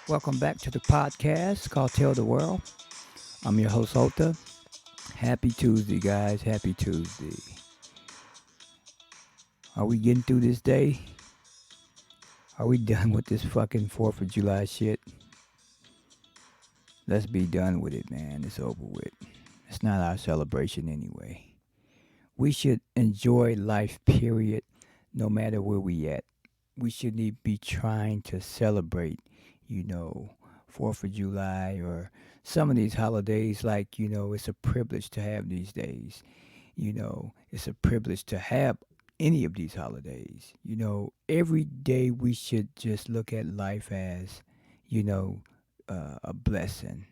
Welcome back to the podcast called Tell the World. I'm your host, Ota. Happy Tuesday, guys. Happy Tuesday. Are we getting through this day? Are we done with this fucking 4th of July shit? Let's be done with it, man. It's over with. It's not our celebration anyway. We should enjoy life, period, no matter where we at. We shouldn't be trying to celebrate, you know, 4th of July or some of these holidays like, it's a privilege to have these days. It's a privilege to have any of these holidays. Every day we should just look at life as, you know, a blessing,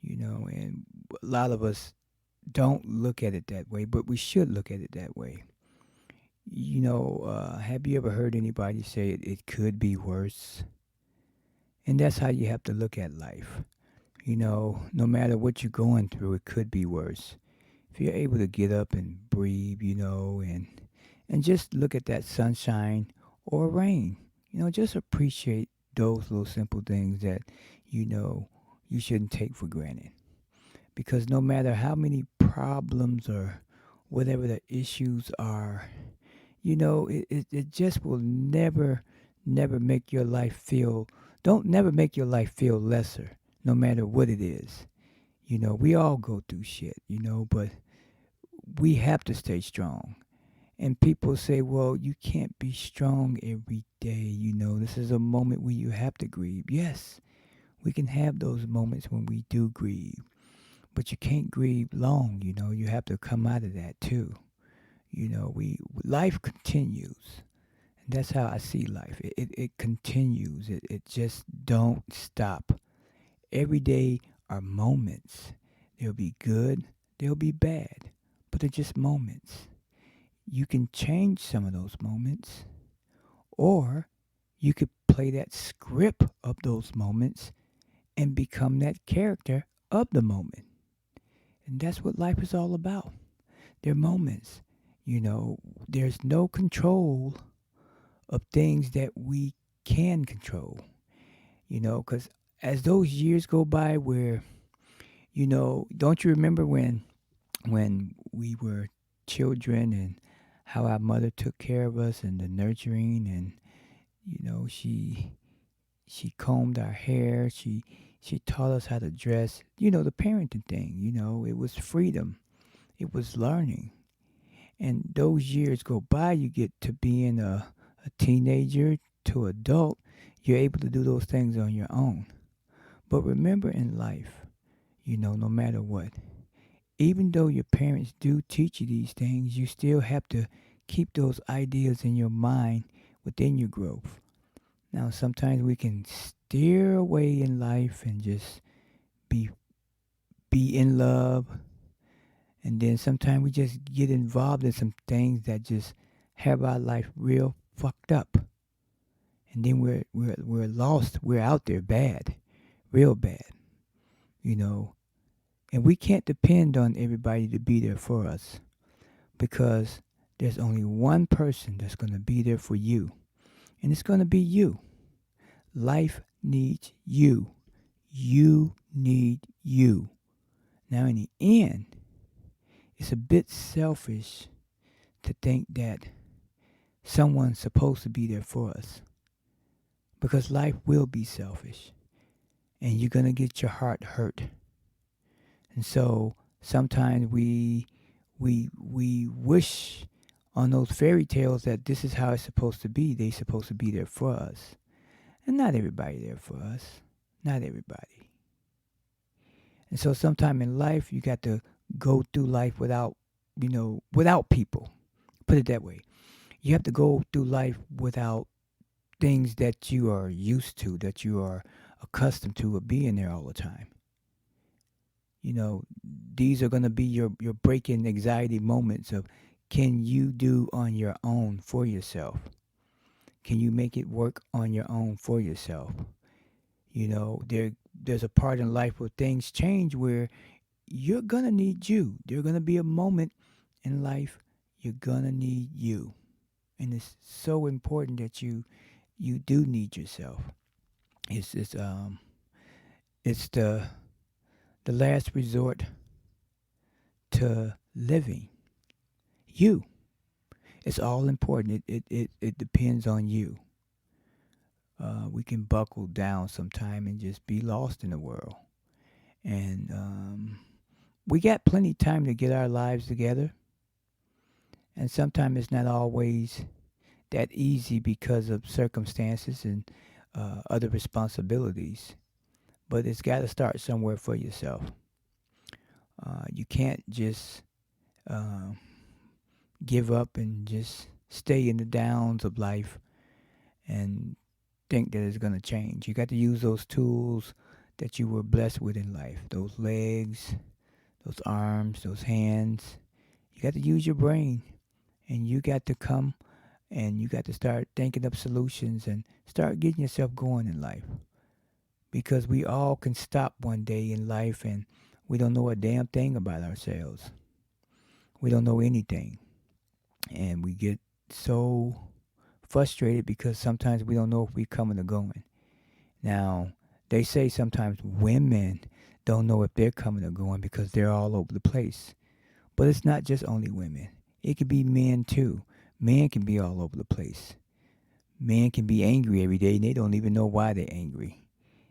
and a lot of us don't look at it that way, but we should look at it that way. Have you ever heard anybody say it could be worse? And that's how you have to look at life. No matter what you're going through, it could be worse. If you're able to get up and breathe, and just look at that sunshine or rain, just appreciate those little simple things that you know you shouldn't take for granted. Because no matter how many problems or whatever the issues are, it just will never make your life feel, don't never make your life feel lesser, no matter what it is. We all go through shit, but we have to stay strong. And people say, well, you can't be strong every day. This is a moment where you have to grieve. Yes, we can have those moments when we do grieve, but you can't grieve long. You have to come out of that too. We life continues. And that's how I see life. It continues. It just don't stop. Every day are moments. They'll be good, they'll be bad, but they're just moments. You can change some of those moments, or you could play that script of those moments and become that character of the moment. And that's what life is all about. They're moments. There's no control of things that we can control, because as those years go by where, don't you remember when we were children and how our mother took care of us and the nurturing and she combed our hair, she taught us how to dress, the parenting thing, it was freedom, it was learning. And those years go by, you get to being a teenager to adult, you're able to do those things on your own. But remember in life, no matter what, even though your parents do teach you these things, you still have to keep those ideas in your mind within your growth. Now, sometimes we can steer away in life and just be be in love, and then sometimes we just get involved in some things that just have our life real fucked up, and then we're lost. We're out there bad, real bad, you know. And we can't depend on everybody to be there for us because there's only one person that's going to be there for you, and it's going to be you. Life needs you. You need you. Now, in the end, it's a bit selfish to think that someone's supposed to be there for us because life will be selfish and you're going to get your heart hurt. And so sometimes we wish on those fairy tales that this is how it's supposed to be. They're supposed to be there for us. And not everybody there for us. Not everybody. And so sometime in life you got to go through life without, without people. Put it that way. You have to go through life without things that you are used to, that you are accustomed to of being there all the time. These are going to be your breaking anxiety moments of can you do on your own for yourself? Can you make it work on your own for yourself? There's a part in life where things change where you're going to need you. There's going to be a moment in life you're going to need you. And it's so important that you do need yourself. It's it's um it's the last resort to living. You. It's all important. It depends on you. We can buckle down sometime and just be lost in the world. And we got plenty of time to get our lives together. And sometimes it's not always that easy because of circumstances and other responsibilities. But it's got to start somewhere for yourself. You can't just uh, give up and just stay in the downs of life and think that it's going to change. You got to use those tools that you were blessed with in life, those legs, those arms, those hands. You got to use your brain, and you got to come and you got to start thinking up solutions and start getting yourself going in life. Because we all can stop one day in life and we don't know a damn thing about ourselves. We don't know anything. And we get so frustrated because sometimes we don't know if we're coming or going. Now, they say sometimes women don't know if they're coming or going because they're all over the place. But it's not just only women. It could be men too. Men can be all over the place. Men can be angry every day and they don't even know why they're angry.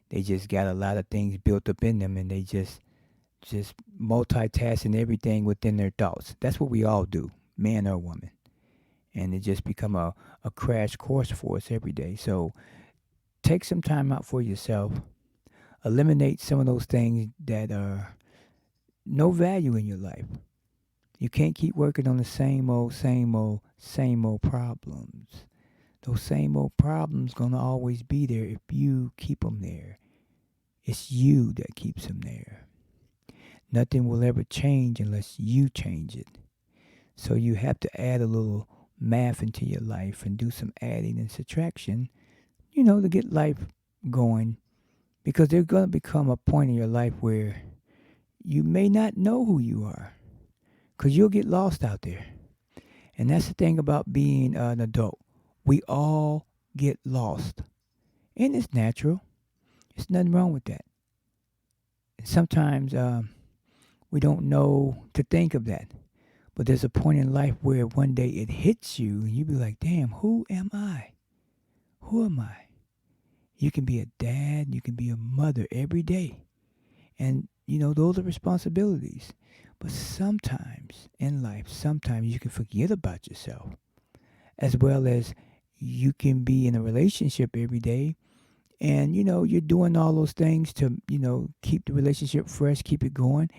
They just got a lot of things built up in them and they just multitasking everything within their thoughts. That's what we all do, man or woman. And it just become a crash course for us every day. So take some time out for yourself. Eliminate some of those things that are no value in your life. You can't keep working on the same old, same old, same old problems. Those same old problems gonna always be there if you keep them there. It's you that keeps them there. Nothing will ever change unless you change it. So you have to add a little math into your life and do some adding and subtraction, to get life going. Because there's going to become a point in your life where you may not know who you are. Because you'll get lost out there. And that's the thing about being an adult. We all get lost. And it's natural. There's nothing wrong with that. And sometimes we don't know to think of that. But there's a point in life where one day it hits you and you be like, damn, who am I? Who am I? You can be a dad, you can be a mother every day. And, those are responsibilities. But sometimes in life, sometimes you can forget about yourself. As well as you can be in a relationship every day and, you're doing all those things to, keep the relationship fresh, keep it going.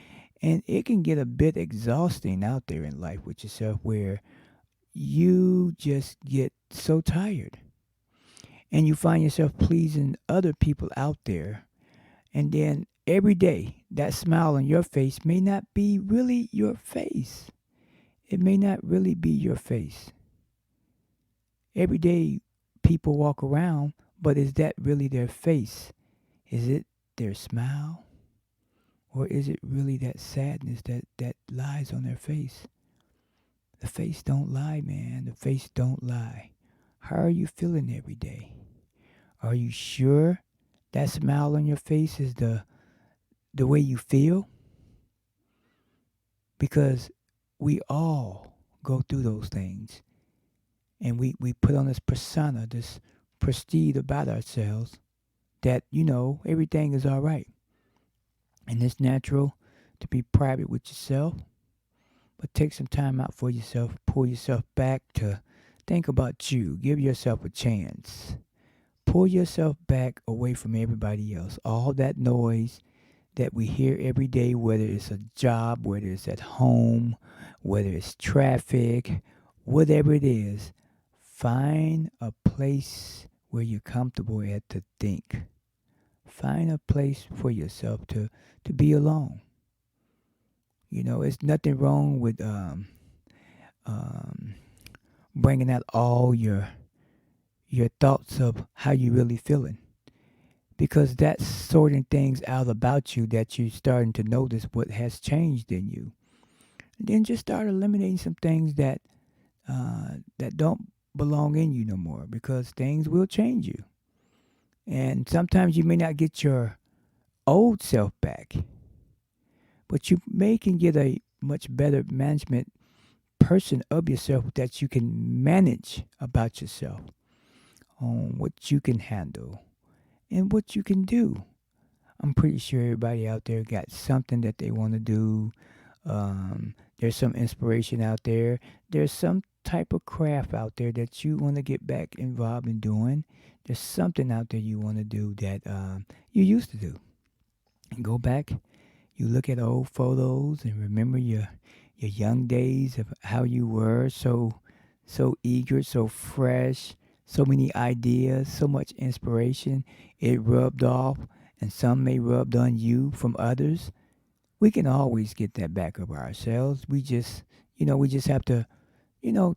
And it can get a bit exhausting out there in life with yourself where you just get so tired and you find yourself pleasing other people out there. And then every day, that smile on your face may not be really your face. It may not really be your face. Every day, people walk around, but is that really their face? Is it their smile? Or is it really that sadness that lies on their face? The face don't lie, man. The face don't lie. How are you feeling every day? Are you sure that smile on your face is the way you feel? Because we all go through those things. And we put on this persona, this prestige about ourselves that, everything is all right. And it's natural to be private with yourself, but take some time out for yourself, pull yourself back to think about you, give yourself a chance. Pull yourself back away from everybody else. All that noise that we hear every day, whether it's a job, whether it's at home, whether it's traffic, whatever it is, find a place where you're comfortable at to think. Find a place for yourself to be alone. It's nothing wrong with um, bringing out all your thoughts of how you really feeling. Because that's sorting things out about you that you're starting to notice what has changed in you. And then just start eliminating some things that don't belong in you no more because things will change you. And sometimes you may not get your old self back, but you may can get a much better management person of yourself that you can manage about yourself on what you can handle and what you can do. I'm pretty sure everybody out there got something that they want to do. There's some inspiration out there. There's some type of craft out there that you want to get back involved in doing. There's something out there you want to do that you used to do. And go back, you look at old photos and remember your young days of how you were so eager, so fresh, so many ideas, so much inspiration. It rubbed off, and some may rubbed on you from others. We can always get that back of ourselves. We just have to,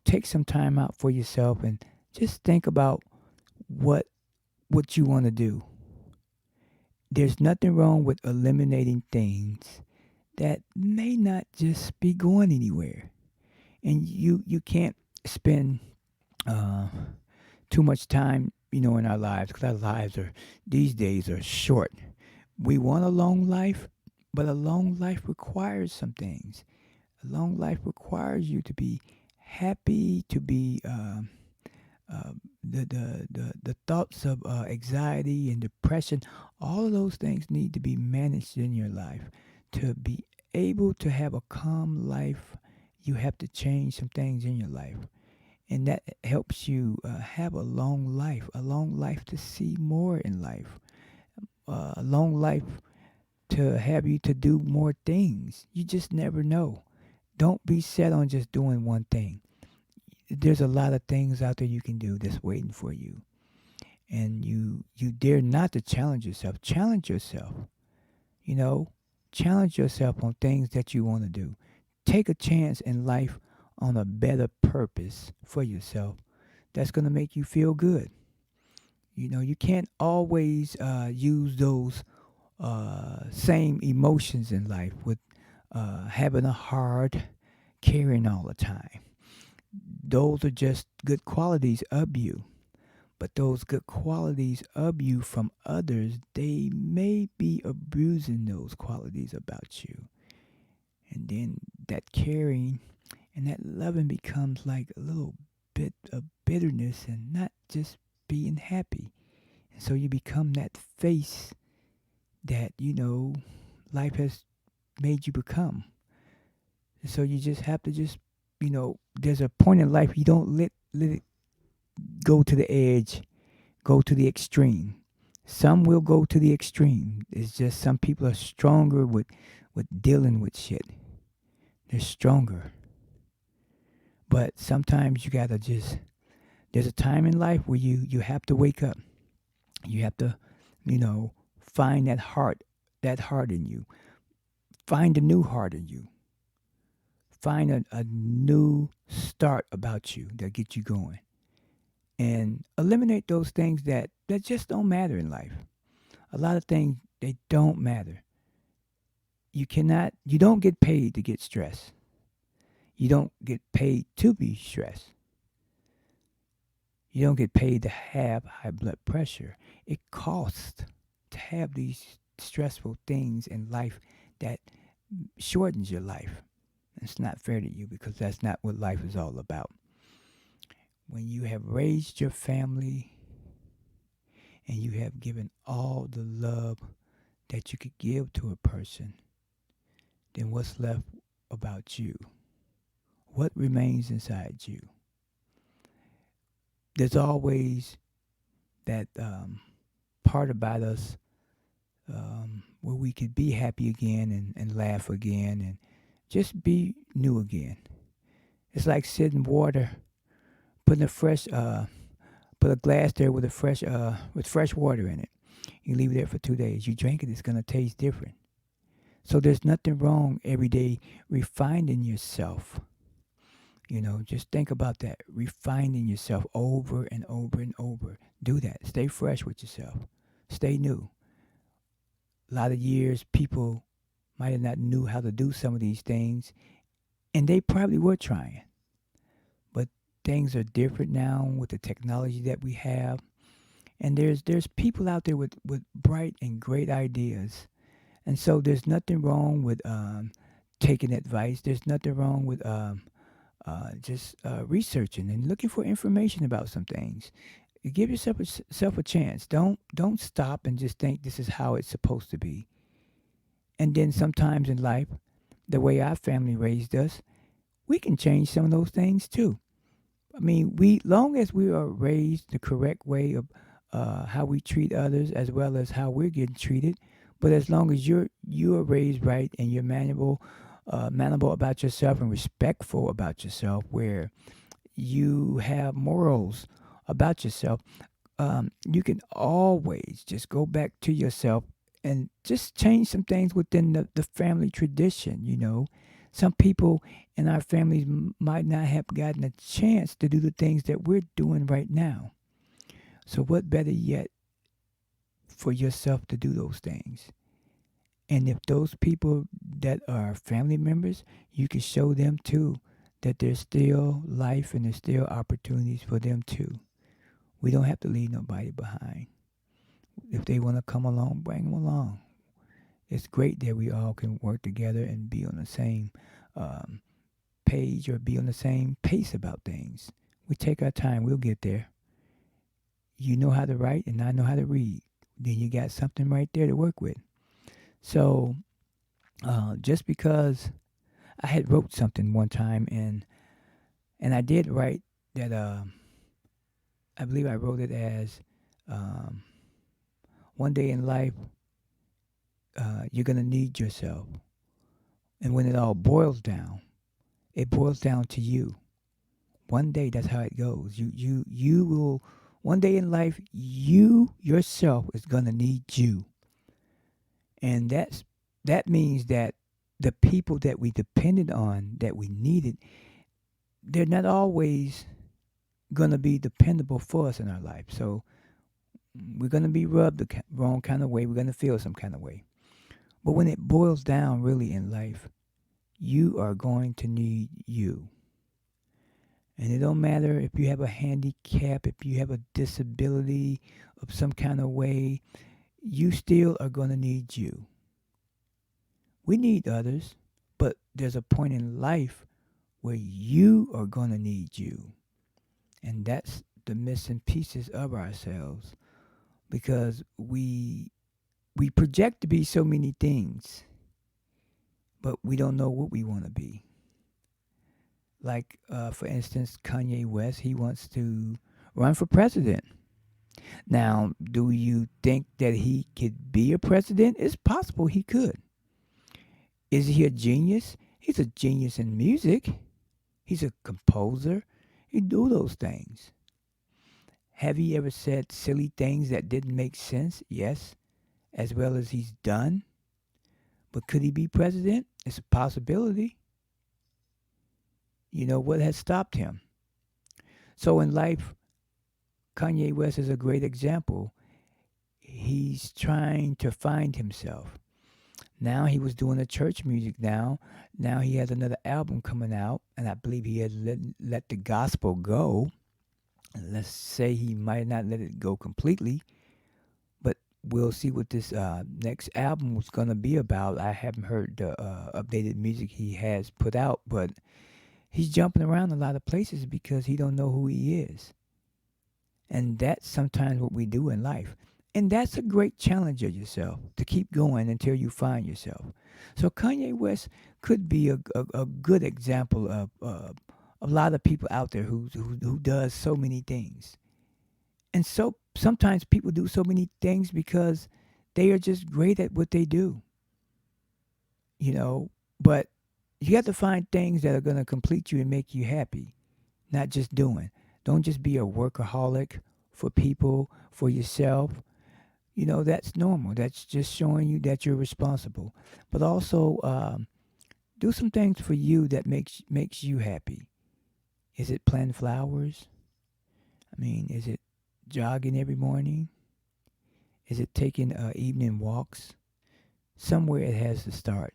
take some time out for yourself and just think about what what you want to do. There's nothing wrong with eliminating things that may not just be going anywhere. And you can't spend uh, too much time, in our lives because our lives are these days are short. We want a long life, but a long life requires some things. A long life requires you to be happy, to be the thoughts of anxiety and depression. All of those things need to be managed in your life. To be able to have a calm life, you have to change some things in your life. And that helps you have a long life to see more in life, a long life to have you to do more things. You just never know. Don't be set on just doing one thing. There's a lot of things out there you can do that's waiting for you. And you dare not to challenge yourself. Challenge yourself. You know, challenge yourself on things that you want to do. Take a chance in life on a better purpose for yourself that's going to make you feel good. You can't always use those same emotions in life with having a hard carrying all the time. Those are just good qualities of you. But those good qualities of you from others, they may be abusing those qualities about you. And then that caring and that loving becomes like a little bit of bitterness and not just being happy. And so you become that face that, life has made you become. And so you just have to there's a point in life you don't let it go to the edge, go to the extreme. Some will go to the extreme. It's just some people are stronger with dealing with shit. They're stronger. But sometimes you gotta just there's a time in life where you have to wake up. You have to, find that heart in you. Find a new heart in you. Find a new start about you that gets you going. And eliminate those things that just don't matter in life. A lot of things they don't matter. You don't get paid to get stressed. You don't get paid to be stressed. You don't get paid to have high blood pressure. It costs to have these stressful things in life that shortens your life. It's not fair to you because that's not what life is all about. When you have raised your family and you have given all the love that you could give to a person, then what's left about you? What remains inside you? There's always that part about us where we could be happy again and laugh again and just be new again. It's like sitting water, putting a fresh, put a glass there with fresh water in it. You leave it there for 2 days. You drink it, it's gonna taste different. So there's nothing wrong every day refining yourself. Just think about that. Refining yourself over and over and over. Do that. Stay fresh with yourself. Stay new. A lot of years, people might have not knew how to do some of these things, and they probably were trying. But things are different now with the technology that we have, And there's people out there with bright and great ideas. And so there's nothing wrong with taking advice. There's nothing wrong with just researching and looking for information about some things. Give yourself self a chance. Don't stop and just think this is how it's supposed to be. And then sometimes in life, the way our family raised us, we can change some of those things too. I mean, we long as we are raised the correct way of how we treat others as well as how we're getting treated, but as long as you are raised right and you're manable about yourself and respectful about yourself, where you have morals about yourself, you can always just go back to yourself and just change some things within the family tradition. Some people in our families might not have gotten a chance to do the things that we're doing right now. So, what better yet for yourself to do those things? And if those people that are family members, you can show them too that there's still life and there's still opportunities for them too. We don't have to leave nobody behind. If they want to come along, bring them along. It's great that we all can work together and be on the same um, page or be on the same pace about things. We take our time, we'll get there. You know how to write, and I know how to read. Then you got something right there to work with. So just because I had wrote something one time, and I did write that. I believe I wrote it as um, one day in life you're gonna need yourself, and when it all boils down, it boils down to you. One day, that's how it goes. You will one day in life, you yourself is gonna need you, and that means that the people that we depended on, that we needed, they're not always gonna be dependable for us in our life. So we're gonna be rubbed the wrong kind of way. We're gonna feel some kind of way. But when it boils down, really in life, you are going to need you. And it don't matter if you have a handicap, if you have a disability of some kind of way, you still are going to need you. We need others, but there's a point in life where you are going to need you. And that's the missing pieces of ourselves, because we project to be so many things, but we don't know what we want to be. Like, for instance, Kanye West, he wants to run for president. Now, do you think that he could be a president? It's possible he could. Is he a genius? He's a genius in music. He's a composer. He do those things. Have he ever said silly things that didn't make sense? Yes, as well as he's done. But could he be president? It's a possibility. What has stopped him? So in life, Kanye West is a great example. He's trying to find himself. Now he was doing the church music Now he has another album coming out, and I believe he has let the gospel go. Let's say he might not let it go completely, but we'll see what this next album was going to be about. I haven't heard the updated music he has put out, but he's jumping around a lot of places because he don't know who he is. And that's sometimes what we do in life. And that's a great challenge of yourself, to keep going until you find yourself. So Kanye West could be a good example of a lot of people out there who does so many things. And so sometimes people do so many things because they are just great at what they do, you know. But you have to find things that are going to complete you and make you happy, not just doing. Don't just be a workaholic for people, for yourself. That's normal. That's just showing you that you're responsible. But also, do some things for you that makes you happy. Is it planting flowers? I mean, is it jogging every morning? Is it taking evening walks? Somewhere it has to start.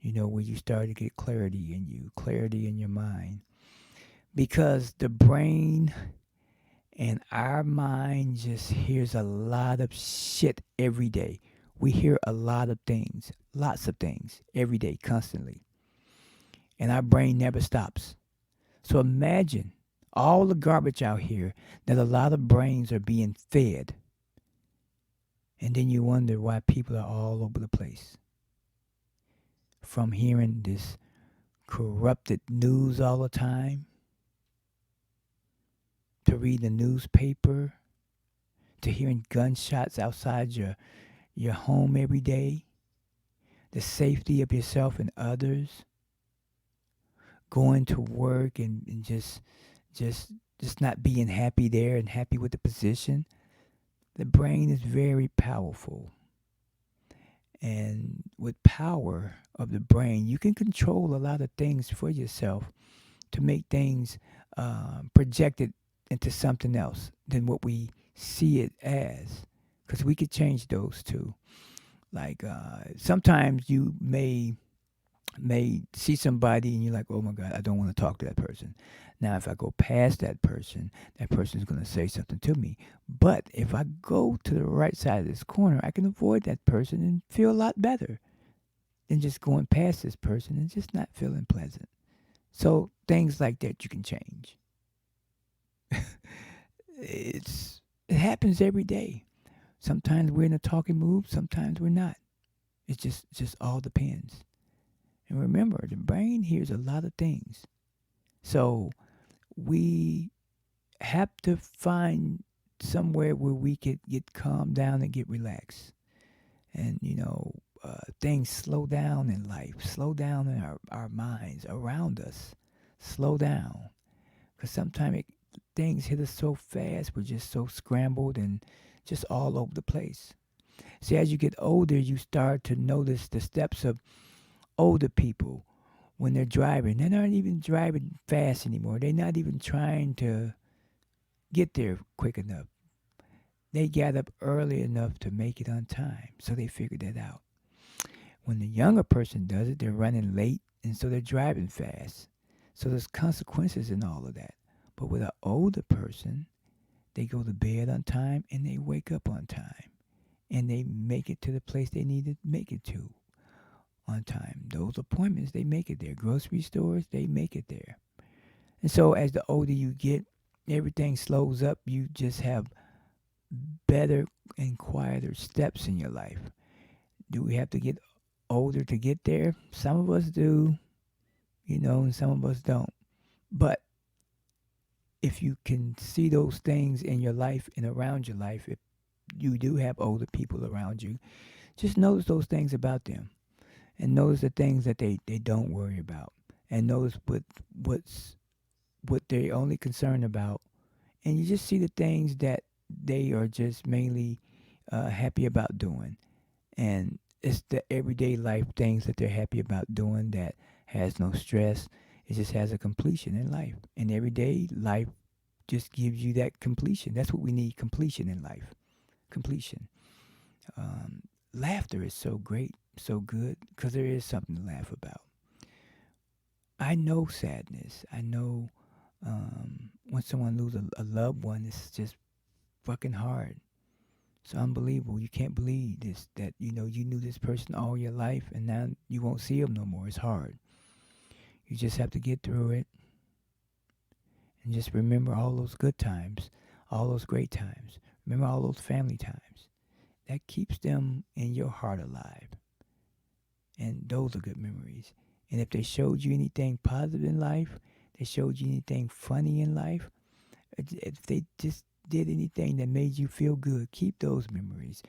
Where you start to get clarity in your mind. Because the brain And our mind just hears a lot of shit every day. We hear a lot of things, lots of things every day, constantly. And our brain never stops. So imagine all the garbage out here that a lot of brains are being fed. And then you wonder why people are all over the place. From hearing this corrupted news all the time, to read the newspaper, to hearing gunshots outside your home every day, the safety of yourself and others, going to work and just just not being happy there and happy with the position. The brain is very powerful. And with power of the brain, you can control a lot of things for yourself to make things projected into something else than what we see it as. Because we could change those too. Like sometimes you may see somebody and you're like, oh my God, I don't want to talk to that person. Now, if I go past that person is going to say something to me. But if I go to the right side of this corner, I can avoid that person and feel a lot better than just going past this person and just not feeling pleasant. So things like that you can change. It happens every day. Sometimes we're in a talking mood, sometimes we're not. It just all depends. And remember, the brain hears a lot of things. So we have to find somewhere where we could get calmed down and get relaxed. And, things slow down in life, slow down in our minds around us. Slow down. Because sometimes things hit us so fast, we're just so scrambled and just all over the place. See, as you get older, you start to notice the steps of older people when they're driving. They're not even driving fast anymore. They're not even trying to get there quick enough. They got up early enough to make it on time. So they figured that out. When the younger person does it, they're running late and so they're driving fast. So there's consequences in all of that. But with an older person, they go to bed on time and they wake up on time. And they make it to the place they need to make it to on time. Those appointments, they make it there. Grocery stores, they make it there. And so as the older you get, everything slows up. You just have better and quieter steps in your life. Do we have to get older to get there? Some of us do, and some of us don't. But if you can see those things in your life and around your life, if you do have older people around you, just notice those things about them and notice the things that they don't worry about and notice what they're only concerned about. And you just see the things that they are just mainly happy about doing. And it's the everyday life things that they're happy about doing that has no stress. It just has a completion in life. And everyday life just gives you that completion. That's what we need, completion in life. Completion. Um, Laughter is so great, so good, because there is something to laugh about. I know sadness. I know when someone loses a loved one, it's just fucking hard. It's unbelievable. You can't believe this that you knew this person all your life and now you won't see them no more. It's hard. You just have to get through it and just remember all those good times, all those great times. Remember all those family times. That keeps them in your heart alive. And those are good memories. And if they showed you anything positive in life, they showed you anything funny in life, if they just did anything that made you feel good, keep those memories.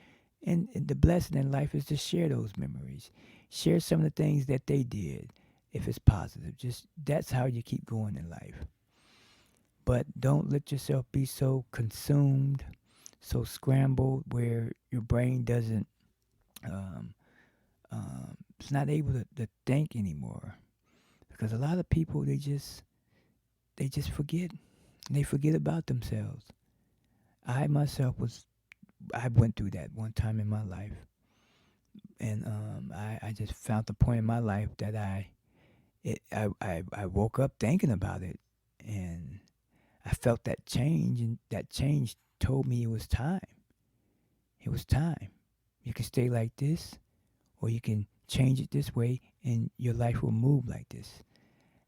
And the blessing in life is to share those memories. Share some of the things that they did if it's positive. Just that's how you keep going in life. But don't let yourself be so consumed, so scrambled where your brain doesn't um, it's not able to think anymore. Because a lot of people they just forget. They forget about themselves. I myself I went through that one time in my life, and I just found the point in my life that I woke up thinking about it, and I felt that change, and that change told me it was time. It was time. You can stay like this, or you can change it this way, and your life will move like this.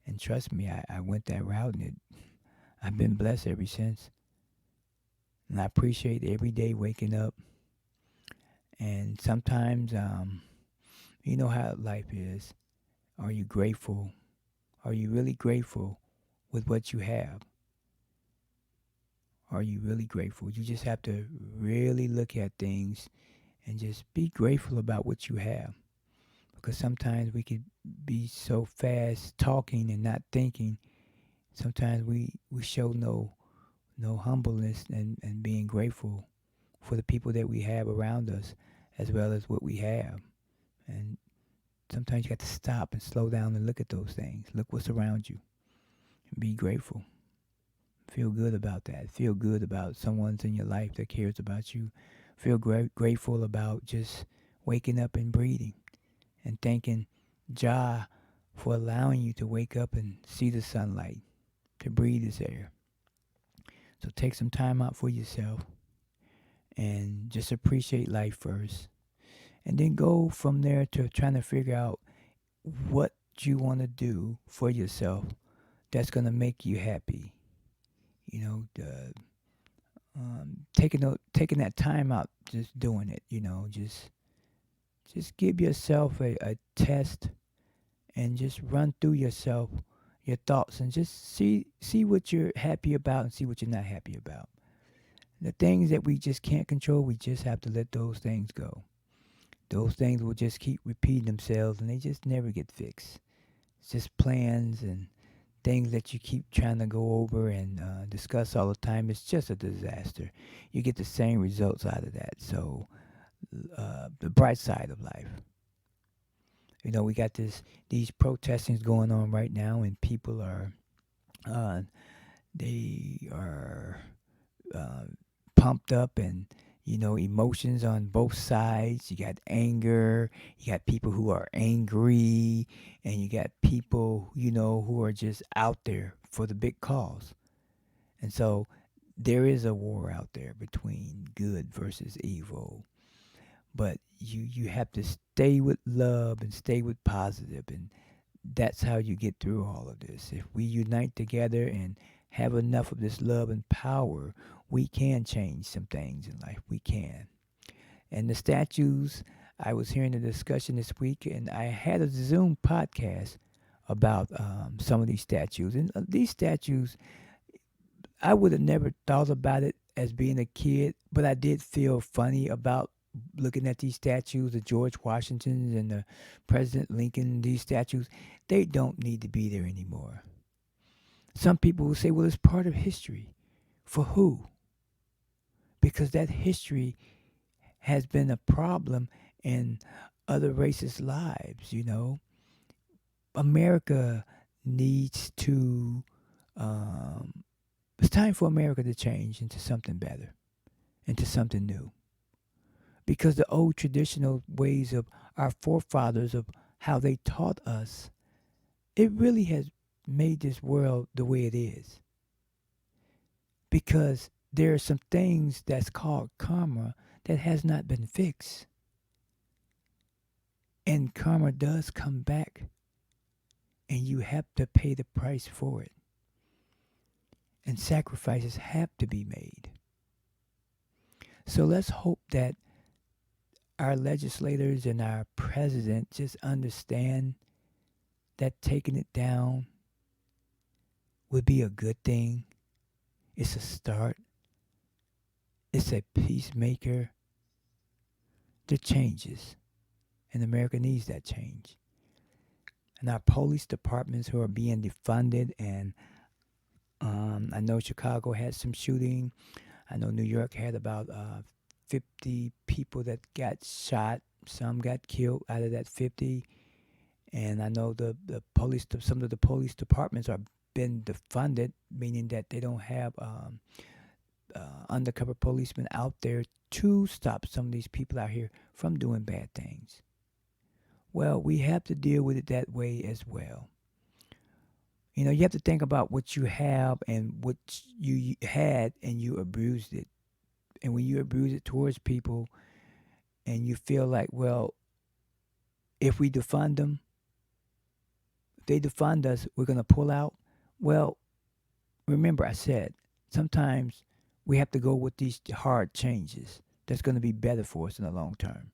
And trust me, I went that route, and I've been blessed ever since. And I appreciate every day waking up. And sometimes, you know how life is. Are you grateful? Are you really grateful with what you have? Are you really grateful? You just have to really look at things and just be grateful about what you have. Because sometimes we could be so fast talking and not thinking. Sometimes we show no humbleness and being grateful for the people that we have around us as well as what we have. And sometimes you got to stop and slow down and look at those things. Look what's around you and be grateful. Feel good about that. Feel good about someone's in your life that cares about you. Feel grateful about just waking up and breathing and thanking Jah for allowing you to wake up and see the sunlight, to breathe this air. So take some time out for yourself and just appreciate life first. And then go from there to trying to figure out what you want to do for yourself that's going to make you happy. You know, taking that time out, just doing it. Just give yourself a test and just run through yourself, your thoughts, and just see what you're happy about and see what you're not happy about. The things that we just can't control, we just have to let those things go. Those things will just keep repeating themselves and they just never get fixed. It's just plans and things that you keep trying to go over and discuss all the time. It's just a disaster. You get the same results out of that. So, the bright side of life. We got these protestings going on right now, and people uh, they are uh, pumped up, and emotions on both sides. You got anger, you got people who are angry, and you got people who are just out there for the big cause. And so there is a war out there between good versus evil, but you have to stay with love and stay with positive, and that's how you get through all of this. If we unite together and have enough of this love and power, we can change some things in life. We can. And the statues, I was hearing a discussion this week, and I had a Zoom podcast about some of these statues. And these statues, I would have never thought about it as being a kid, but I did feel funny about looking at these statues, the George Washingtons and the President Lincoln, these statues. They don't need to be there anymore. Some people will say, well, it's part of history. For who? Because that history has been a problem in other races' lives. America needs to, it's time for America to change into something better, into something new. Because the old traditional ways of our forefathers, of how they taught us, it really has made this world the way it is. Because there are some things that's called karma that has not been fixed. And karma does come back, and you have to pay the price for it. And sacrifices have to be made. So let's hope that our legislators and our president just understand that taking it down would be a good thing. It's a start. It's a peacemaker. The changes. And America needs that change. And our police departments who are being defunded, and I know Chicago had some shooting. I know New York had about 50 people that got shot. Some got killed out of that 50. And I know some of the police departments are been defunded, meaning that they don't have undercover policemen out there to stop some of these people out here from doing bad things. Well, we have to deal with it that way as well. You know, you have to think about what you have and what you had and you abused it. And when you abuse it towards people and you feel like, well, if we defund them, if they defund us, we're going to pull out. Well, remember, I said sometimes we have to go with these hard changes that's going to be better for us in the long term.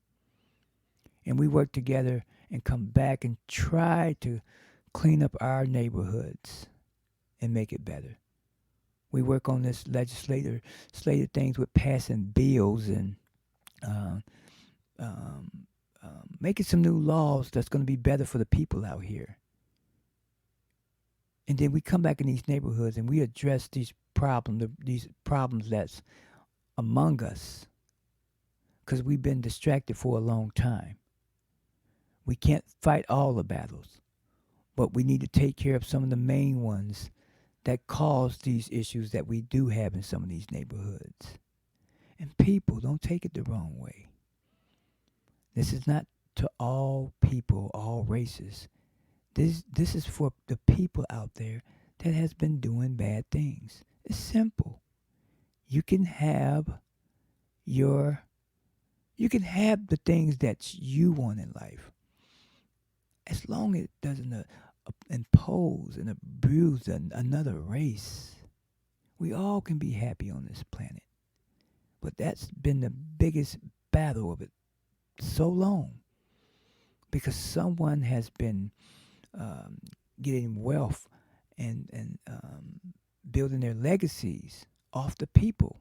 And we work together and come back and try to clean up our neighborhoods and make it better. We work on this legislative things with passing bills and uh, um, making some new laws that's going to be better for the people out here. And then we come back in these neighborhoods and we address these problems that's among us, because we've been distracted for a long time. We can't fight all the battles, but we need to take care of some of the main ones that cause these issues that we do have in some of these neighborhoods. And people, don't take it the wrong way. This is not to all people, all races. This is for the people out there that has been doing bad things. It's simple. You can have your you can have the things that you want in life as long as it doesn't impose and abuse another race. We all can be happy on this planet. But that's been the biggest battle of it so long, because someone has been um, getting wealth and building their legacies off the people.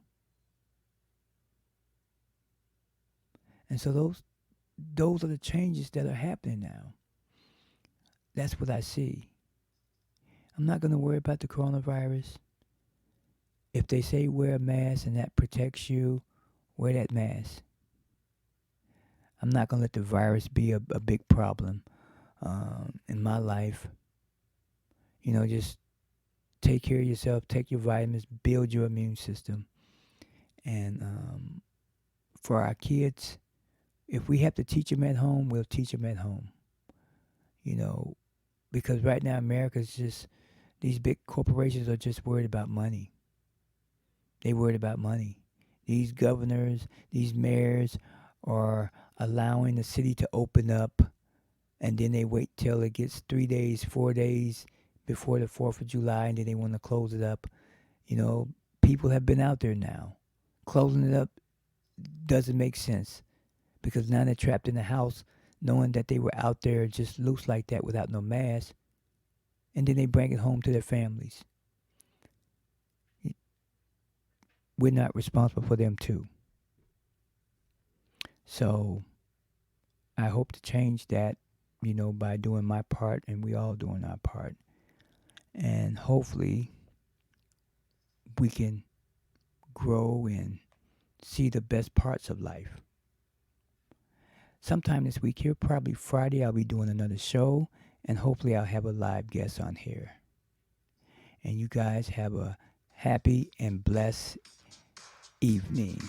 And so those are the changes that are happening now. That's what I see. I'm not going to worry about the coronavirus. If they say wear a mask and that protects you, wear that mask. I'm not going to let the virus be a big problem in my life. You know, just take care of yourself, take your vitamins, build your immune system. And for our kids, if we have to teach them at home, we'll teach them at home. You know, because right now America's just, these big corporations are just worried about money. They worried about money. These governors, these mayors are allowing the city to open up, and then they wait till it gets 3 days, 4 days before the 4th of July, and then they want to close it up. You know, people have been out there now. Closing it up doesn't make sense, because now they're trapped in the house knowing that they were out there just loose like that without no mask, and then they bring it home to their families. We're not responsible for them too. So I hope to change that, you know, by doing my part, and we all doing our part. And hopefully we can grow and see the best parts of life. Sometime this week here, probably Friday, I'll be doing another show, and hopefully I'll have a live guest on here. And you guys have a happy and blessed evening.